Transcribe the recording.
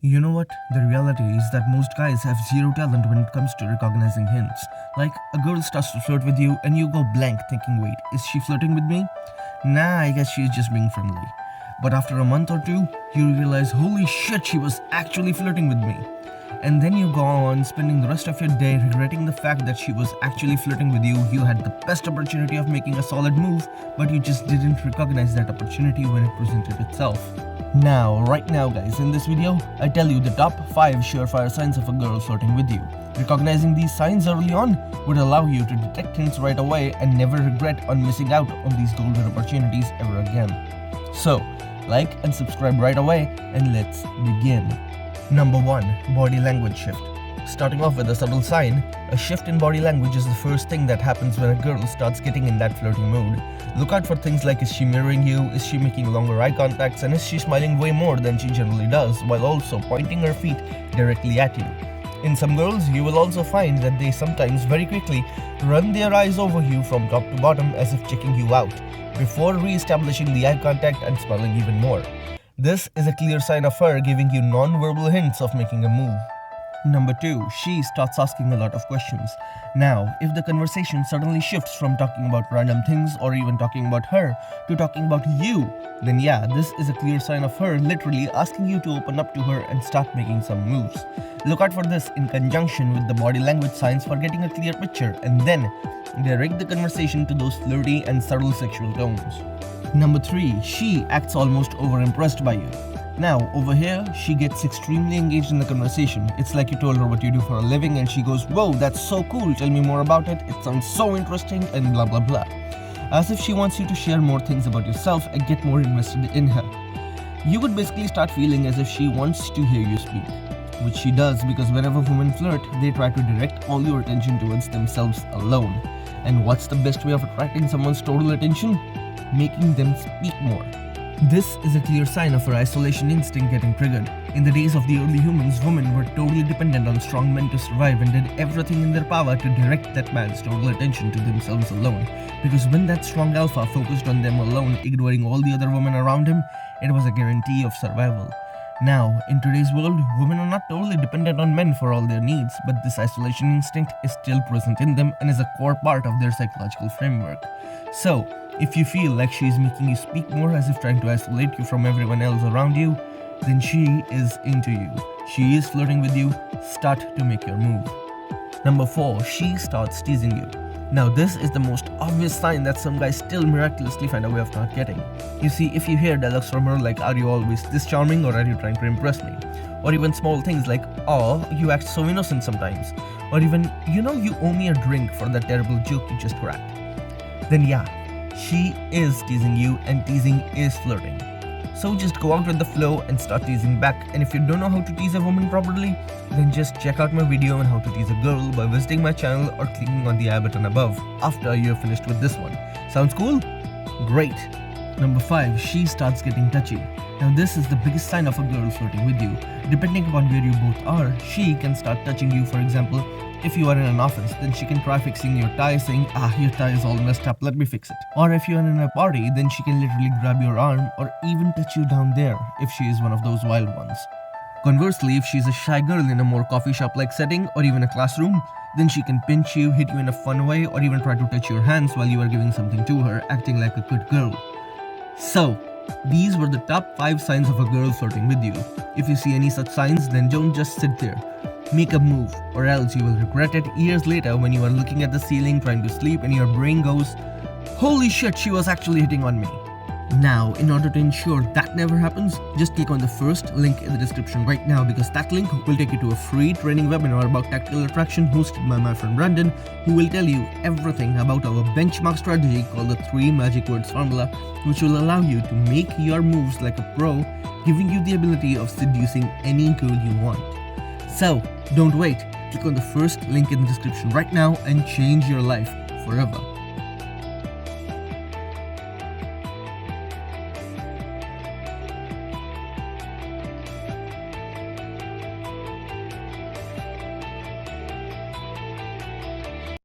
You know what? The reality is that most guys have zero talent when it comes to recognizing hints. Like, a girl starts to flirt with you and you go blank thinking, wait, is she flirting with me? Nah, I guess she's just being friendly. But after a month or two, you realize, holy shit, she was actually flirting with me. And then you go on spending the rest of your day regretting the fact that she was actually flirting with you. You had the best opportunity of making a solid move, but you just didn't recognize that opportunity when it presented itself. Right now guys, in this video, I tell you the top 5 surefire signs of a girl flirting with you. Recognizing these signs early on would allow you to detect hints right away and never regret on missing out on these golden opportunities ever again. So, like and subscribe right away and let's begin. Number 1. Body language shift. Starting off with a subtle sign, a shift in body language is the first thing that happens when a girl starts getting in that flirting mood. Look out for things like, is she mirroring you, is she making longer eye contacts, and is she smiling way more than she generally does while also pointing her feet directly at you. In some girls, you will also find that they sometimes very quickly run their eyes over you from top to bottom as if checking you out, before re-establishing the eye contact and smiling even more. This is a clear sign of her giving you non-verbal hints of making a move. Number 2. She starts asking a lot of questions. Now, if the conversation suddenly shifts from talking about random things or even talking about her to talking about you, then yeah, this is a clear sign of her literally asking you to open up to her and start making some moves. Look out for this in conjunction with the body language signs for getting a clear picture and then direct the conversation to those flirty and subtle sexual tones. Number 3. She acts almost overimpressed by you. Now, over here, she gets extremely engaged in the conversation. It's like you told her what you do for a living and she goes, whoa, that's so cool, tell me more about it, it sounds so interesting, and blah blah blah. As if she wants you to share more things about yourself and get more invested in her. You would basically start feeling as if she wants to hear you speak. Which she does, because whenever women flirt, they try to direct all your attention towards themselves alone. And what's the best way of attracting someone's total attention? Making them speak more. This is a clear sign of her isolation instinct getting triggered. In the days of the early humans, women were totally dependent on strong men to survive and did everything in their power to direct that man's total attention to themselves alone. Because when that strong alpha focused on them alone, ignoring all the other women around him, it was a guarantee of survival. Now, in today's world, women are not totally dependent on men for all their needs, but this isolation instinct is still present in them and is a core part of their psychological framework. So, if you feel like she is making you speak more as if trying to isolate you from everyone else around you, then she is into you. She is flirting with you. Start to make your move. Number 4. She starts teasing you. Now this is the most obvious sign that some guys still miraculously find a way of not getting. You see, if you hear dialogues from her like, are you always this charming or are you trying to impress me? Or even small things like, oh, you act so innocent sometimes. Or even, you owe me a drink for that terrible joke you just cracked. Then yeah, she is teasing you and teasing is flirting. So just go out with the flow and start teasing back. And if you don't know how to tease a woman properly, then just check out my video on how to tease a girl by visiting my channel or clicking on the I button above after you're finished with this one. Sounds cool? Great. Number 5. She starts getting touchy. Now this is the biggest sign of a girl flirting with you. Depending upon where you both are, she can start touching you. For example, if you are in an office, then she can try fixing your tie saying, your tie is all messed up, let me fix it. Or if you are in a party, then she can literally grab your arm or even touch you down there if she is one of those wild ones. Conversely, if she's a shy girl in a more coffee shop-like setting or even a classroom, then she can pinch you, hit you in a fun way, or even try to touch your hands while you are giving something to her, acting like a good girl. So, these were the top 5 signs of a girl flirting with you. If you see any such signs, then don't just sit there. Make a move, or else you will regret it years later when you are looking at the ceiling trying to sleep and your brain goes, holy shit, she was actually hitting on me. Now, in order to ensure that never happens, just click on the first link in the description right now, because that link will take you to a free training webinar about tactical attraction hosted by my friend Brandon, who will tell you everything about our benchmark strategy called the 3 magic words formula, which will allow you to make your moves like a pro, giving you the ability of seducing any girl you want. So, don't wait, click on the first link in the description right now and change your life forever.